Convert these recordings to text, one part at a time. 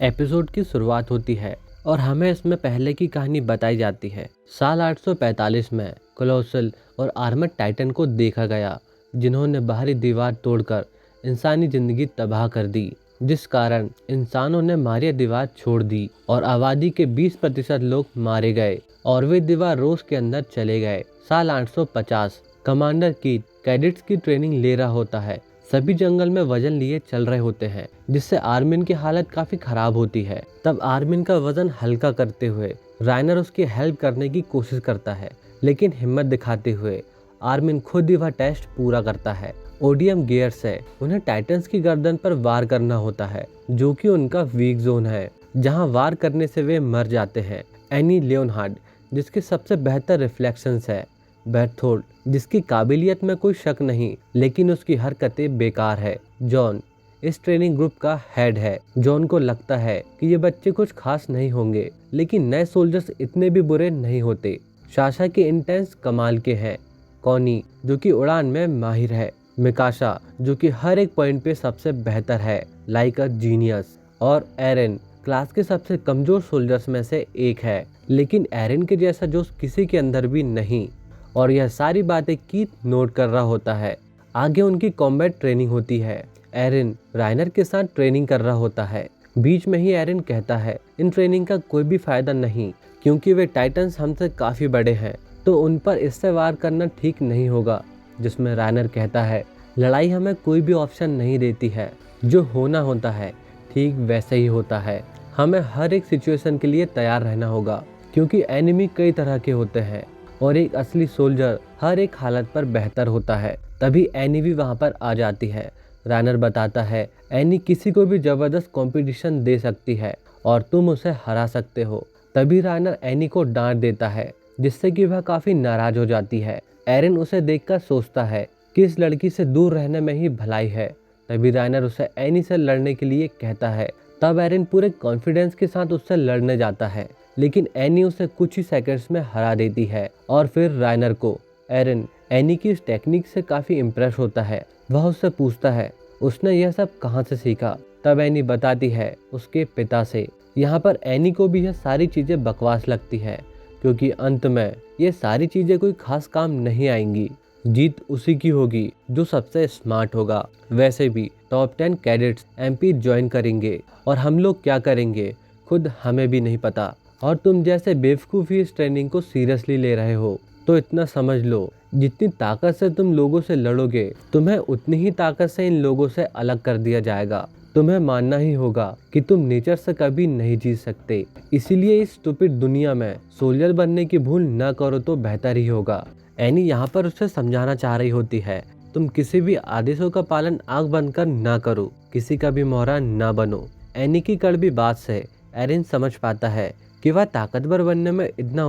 Episode की शुरुआत होती है और हमें इसमें पहले की कहानी बताई जाती है। साल 845 में कोलोसल और आर्मर्ड टाइटन को देखा गया, जिन्होंने बाहरी दीवार तोड़कर इंसानी जिंदगी तबाह कर दी, जिस कारण इंसानों ने मारिया दीवार छोड़ दी और आबादी के 20% लोग मारे गए और वे दीवार रोज के अंदर चले गए। साल 850 कमांडर कीट कैडेट्स की ट्रेनिंग ले रहा होता है। सभी जंगल में वजन लिए चल रहे होते हैं, जिससे आर्मिन की हालत काफी खराब होती है। तब आर्मिन का वजन हल्का करते हुए राइनर उसकी हेल्प करने की कोशिश करता है, लेकिन हिम्मत दिखाते हुए आर्मिन खुद ही वह टेस्ट पूरा करता है। ओडियम गियर से उन्हें टाइटन्स की गर्दन पर वार करना होता है, जो कि उनका वीक जोन है, जहां वार करने से वे मर जाते हैं। एनी लियोनहार्ड, जिसके सबसे बेहतर रिफ्लेक्शंस है। बेर्थोल्ड, जिसकी काबिलियत में कोई शक नहीं, लेकिन उसकी हरकतें बेकार है। जॉन इस ट्रेनिंग ग्रुप का हेड है। जॉन को लगता है कि ये बच्चे कुछ खास नहीं होंगे, लेकिन नए सोल्जर्स इतने भी बुरे नहीं होते। साशा के इंटेंस कमाल के हैं। कॉनी, जो कि उड़ान में माहिर है। मिकाशा, जो कि हर एक पॉइंट पे सबसे बेहतर है, लाइक अ जीनियस। और एरन क्लास के सबसे कमजोर सोल्जर्स में से एक है, लेकिन एरन के जैसा जोश किसी के अंदर भी नहीं। और यह सारी बातें कीथ नोट कर रहा होता है। आगे उनकी कॉम्बैट ट्रेनिंग होती है। एरन राइनर के साथ ट्रेनिंग कर रहा होता है। बीच में ही एरन कहता है, इन ट्रेनिंग का कोई भी फायदा नहीं, क्योंकि वे टाइटन्स हमसे काफी बड़े हैं, तो उन पर इससे वार करना ठीक नहीं होगा। जिसमें राइनर कहता है, लड़ाई हमें कोई भी ऑप्शन नहीं देती है, जो होना होता है ठीक वैसे ही होता है। हमें हर एक सिचुएशन के लिए तैयार रहना होगा, क्योंकि एनिमी कई तरह के होते हैं और एक असली सोल्जर हर एक हालत पर बेहतर होता है। तभी एनी भी वहाँ पर आ जाती है। राइनर बताता है, एनी किसी को भी जबरदस्त कंपटीशन दे सकती है और तुम उसे हरा सकते हो। तभी राइनर एनी को डांट देता है, जिससे कि वह काफी नाराज हो जाती है। एरन उसे देखकर सोचता है कि इस लड़की से दूर रहने में ही भलाई है। तभी राइनर उसे एनी से लड़ने के लिए कहता है। तब एरन पूरे कॉन्फिडेंस के साथ उससे लड़ने जाता है, लेकिन एनी उसे कुछ ही सेकंड्स में हरा देती है। और फिर राइनर को एरन एनी की इस टेक्निक से काफी इम्प्रेस होता है। वह उससे पूछता है, उसने यह सब कहाँ से सीखा। तब एनी बताती है, उसके पिता से। यहाँ पर एनी को भी यह सारी चीजें बकवास लगती है, क्योंकि अंत में ये सारी चीजें कोई खास काम नहीं आएंगी। जीत उसी की होगी जो सबसे स्मार्ट होगा। वैसे भी टॉप 10 कैडेट्स एमपी ज्वाइन करेंगे और हम लोग क्या करेंगे खुद हमें भी नहीं पता। और तुम जैसे बेवकूफ़ ही इस ट्रेनिंग को सीरियसली ले रहे हो, तो इतना समझ लो, जितनी ताकत से तुम लोगों से लड़ोगे, तुम्हें उतनी ही ताकत से इन लोगों से अलग कर दिया जाएगा। तुम्हें मानना ही होगा कि तुम नेचर से कभी नहीं जीत सकते। इसीलिए इस स्टूपिड दुनिया में सोल्जर बनने की भूल न करो तो बेहतर ही होगा। एनी यहाँ पर उसे समझाना चाह रही होती है, तुम किसी भी आदेशों का पालन आंख बंद कर ना करो, किसी का भी मोहरा ना बनो। एनी की कड़वी बात से एरन समझ पाता है कि वह ताकतवर बनने में इतना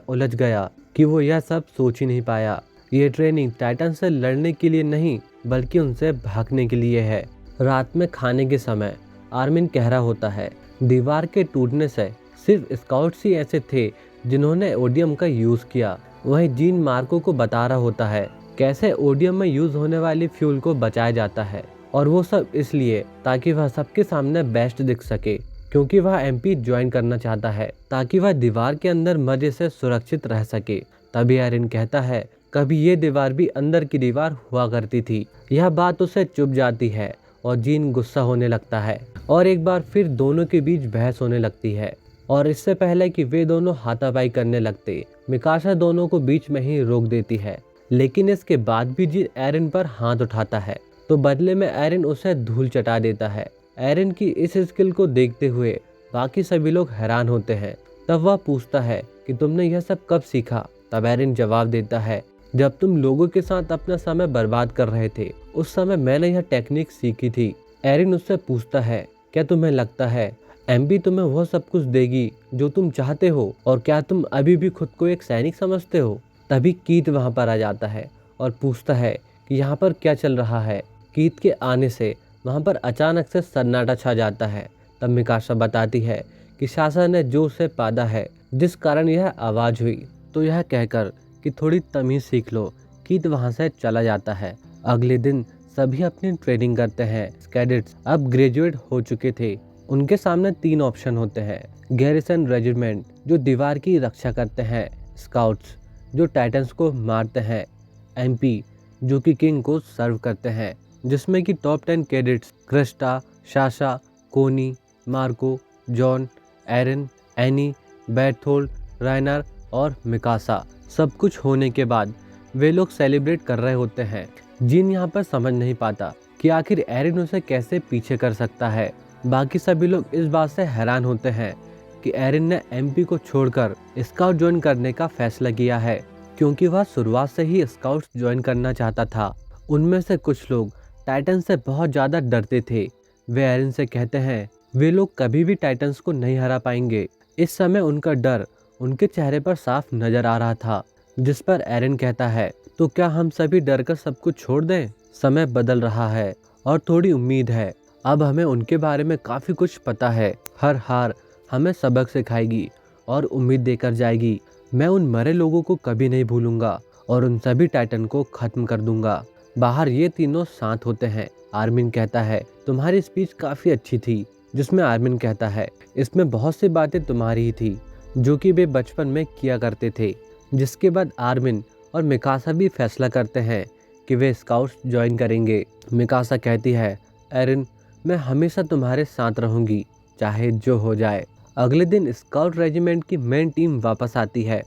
उलझ गया कि वो यह सब सोच ही नहीं पाया। ये ट्रेनिंग टाइटन से लड़ने के लिए नहीं, बल्कि उनसे भागने के लिए है। रात में खाने के समय आर्मिन कह रहा होता है, दीवार के टूटने से सिर्फ स्काउट्स ही ऐसे थे जिन्होंने ओडियम का यूज किया। वहीं जीन मार्को को बता रहा होता है कैसे ओडियम में यूज होने वाली फ्यूल को बचाया जाता है, और वो सब इसलिए ताकि वह सबके सामने बेस्ट दिख सके, क्योंकि वह एमपी ज्वाइन करना चाहता है ताकि वह दीवार के अंदर मजे से सुरक्षित रह सके। तभी एरन कहता है, कभी ये दीवार भी अंदर की दीवार हुआ करती थी। यह बात उसे चुभ जाती है और जीन गुस्सा होने लगता है और एक बार फिर दोनों के बीच बहस होने लगती है। और इससे पहले कि वे दोनों हाथापाई करने लगते, मिकाशा दोनों को बीच में ही रोक देती है। लेकिन इसके बाद भी जीन एरन पर हाथ उठाता है, तो बदले में एरन उसे धूल चटा देता है। एरन की इस स्किल को देखते हुए बाकी सभी लोग हैरान होते हैं। तब वह पूछता है कि तुमने यह सब कब सीखा। तब एरन जवाब देता है, जब तुम लोगों के साथ अपना समय बर्बाद कर रहे थे, उस समय मैंने यह टेक्निक सीखी थी। एरन उससे पूछता है, क्या तुम्हें लगता है एमबी तुम्हें वह सब कुछ देगी जो तुम चाहते हो, और क्या तुम अभी भी खुद को एक सैनिक समझते हो। तभी कीथ वहां पर आ जाता है और पूछता है कि यहाँ पर क्या चल रहा है। कीथ के आने से वहाँ पर अचानक से सन्नाटा छा जाता है। तब मिकाशा बताती है कि साशा ने जोर से पादा है, जिस कारण यह आवाज़ हुई। तो यह कहकर कि थोड़ी तमीज़ सीख लो, कीथ वहाँ से चला जाता है। अगले दिन सभी अपनी ट्रेनिंग करते हैं। कैडेट्स अब ग्रेजुएट हो चुके थे। उनके सामने 3 ऑप्शन होते हैं। गैरिसन रेजिमेंट जो दीवार की रक्षा करते हैं, स्काउट्स जो टाइटन्स को मारते हैं, एमपी जो कि किंग को सर्व करते हैं, जिसमें कि टॉप 10 कैडेट्स क्रिस्टा, साशा, कोनी, मार्को, जॉन, एरन, एनी, बैर्थोल्ड, राइनर और मिकासा। सब कुछ होने के बाद वे लोग सेलिब्रेट कर रहे होते हैं। जिन यहाँ पर समझ नहीं पाता कि आखिर एरन उसे कैसे पीछे कर सकता है। बाकी सभी लोग इस बात से हैरान होते हैं कि एरन ने एमपी को छोड़कर स्काउट ज्वाइन करने का फैसला किया है, क्योंकि वह शुरुआत से ही स्काउट्स ज्वाइन करना चाहता था। उनमें से कुछ लोग टाइटन से बहुत ज़्यादा डरते थे। वे एरन से कहते हैं वे लोग कभी भी टाइटन्स को नहीं हरा पाएंगे। इस समय उनका डर उनके चेहरे पर साफ नजर आ रहा था, जिस पर एरन कहता है, तो क्या हम सभी डर कर सब कुछ छोड़ दें? समय बदल रहा है और थोड़ी उम्मीद है। अब हमें उनके बारे में काफ़ी कुछ पता है। हर हार हमें सबक सिखाएगी और उम्मीद देकर जाएगी। मैं उन मरे लोगों को कभी नहीं भूलूंगा और उन सभी टाइटन को खत्म कर दूंगा। बाहर ये तीनों साथ होते हैं। आर्मिन कहता है, तुम्हारी स्पीच काफ़ी अच्छी थी। जिसमें आर्मिन कहता है, इसमें बहुत सी बातें तुम्हारी ही थी जो कि वे बचपन में किया करते थे। जिसके बाद आर्मिन और मिकासा भी फैसला करते हैं कि वे स्काउट्स ज्वाइन करेंगे। मिकासा कहती है, एरन मैं हमेशा तुम्हारे साथ रहूंगी, चाहे जो हो जाए। अगले दिन स्काउट रेजिमेंट की मेन टीम वापस आती है,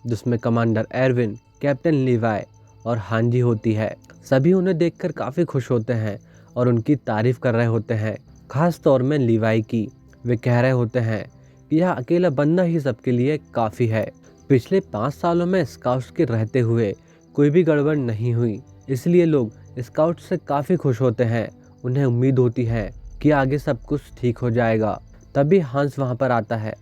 जिसमें कमांडर एरविन, कैप्टन लीवाई और हांजी होती है। सभी उन्हें देखकर काफ़ी खुश होते हैं और उनकी तारीफ कर रहे होते हैं, खास तौर में लीवाई की। वे कह रहे होते हैं कि यह अकेला बंदा ही सबके लिए काफ़ी है। पिछले 5 सालों में स्काउट्स के रहते हुए कोई भी गड़बड़ नहीं हुई, इसलिए लोग स्काउट्स से काफ़ी खुश होते हैं। उन्हें उम्मीद होती है कि आगे सब कुछ ठीक हो जाएगा। तभी हंस वहाँ पर आता है।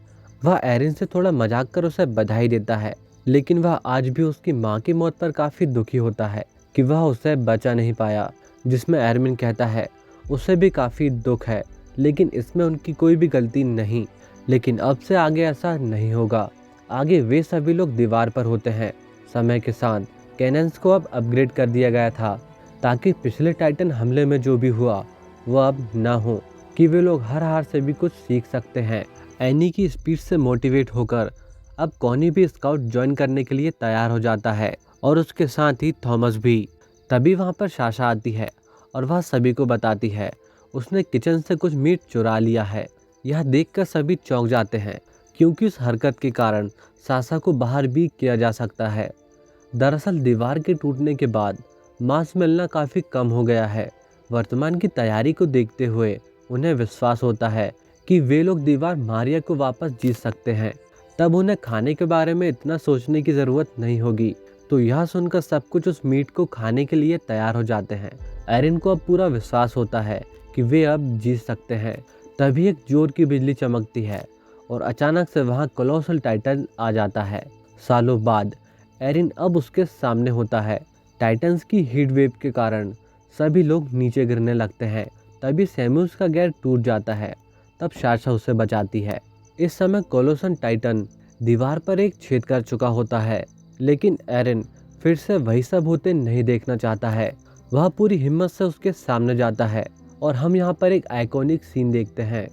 वह एरिन से थोड़ा मजाक कर उसे बधाई देता है, लेकिन वह आज भी उसकी माँ की मौत पर काफ़ी दुखी होता है कि वह उसे बचा नहीं पाया। जिसमें एरमिन कहता है उसे भी काफ़ी दुख है, लेकिन इसमें उनकी कोई भी गलती नहीं। लेकिन अब से आगे ऐसा नहीं होगा। आगे वे सभी लोग दीवार पर होते हैं। समय के साथ कैनन्स को अब अपग्रेड कर दिया गया था, ताकि पिछले टाइटन हमले में जो भी हुआ वो अब ना हो, कि वे लोग हर हार से भी कुछ सीख सकते हैं। एनी की स्पीच से मोटिवेट होकर अब कॉनी भी स्काउट ज्वाइन करने के लिए तैयार हो जाता है, और उसके साथ ही थॉमस भी। तभी वहाँ पर साशा आती है और वह सभी को बताती है उसने किचन से कुछ मीट चुरा लिया है। यह देखकर सभी चौंक जाते हैं, क्योंकि उस हरकत के कारण साशा को बाहर भी किया जा सकता है। दरअसल दीवार के टूटने के बाद मांस मिलना काफ़ी कम हो गया है। वर्तमान की तैयारी को देखते हुए उन्हें विश्वास होता है कि वे लोग दीवार मारिया को वापस जीत सकते हैं। तब उन्हें खाने के बारे में इतना सोचने की ज़रूरत नहीं होगी। तो यह सुनकर सब कुछ उस मीट को खाने के लिए तैयार हो जाते हैं। एरिन को अब पूरा विश्वास होता है कि वे अब जीत सकते हैं। तभी एक जोर की बिजली चमकती है और अचानक से वहाँ कोलोसल टाइटन आ जाता है। सालों बाद एरिन अब उसके सामने होता है। टाइटन्स की हीट वेव के कारण सभी लोग नीचे गिरने लगते हैं। तभी सैम्यूल्स का गैर टूट जाता है। तब साशा उसे बचाती है। इस समय कोलोसन टाइटन दीवार पर एक छेद कर चुका होता है, लेकिन एरिन फिर से वही सब होते नहीं देखना चाहता है। वह पूरी हिम्मत से उसके सामने जाता है और हम यहाँ पर एक आइकॉनिक सीन देखते हैं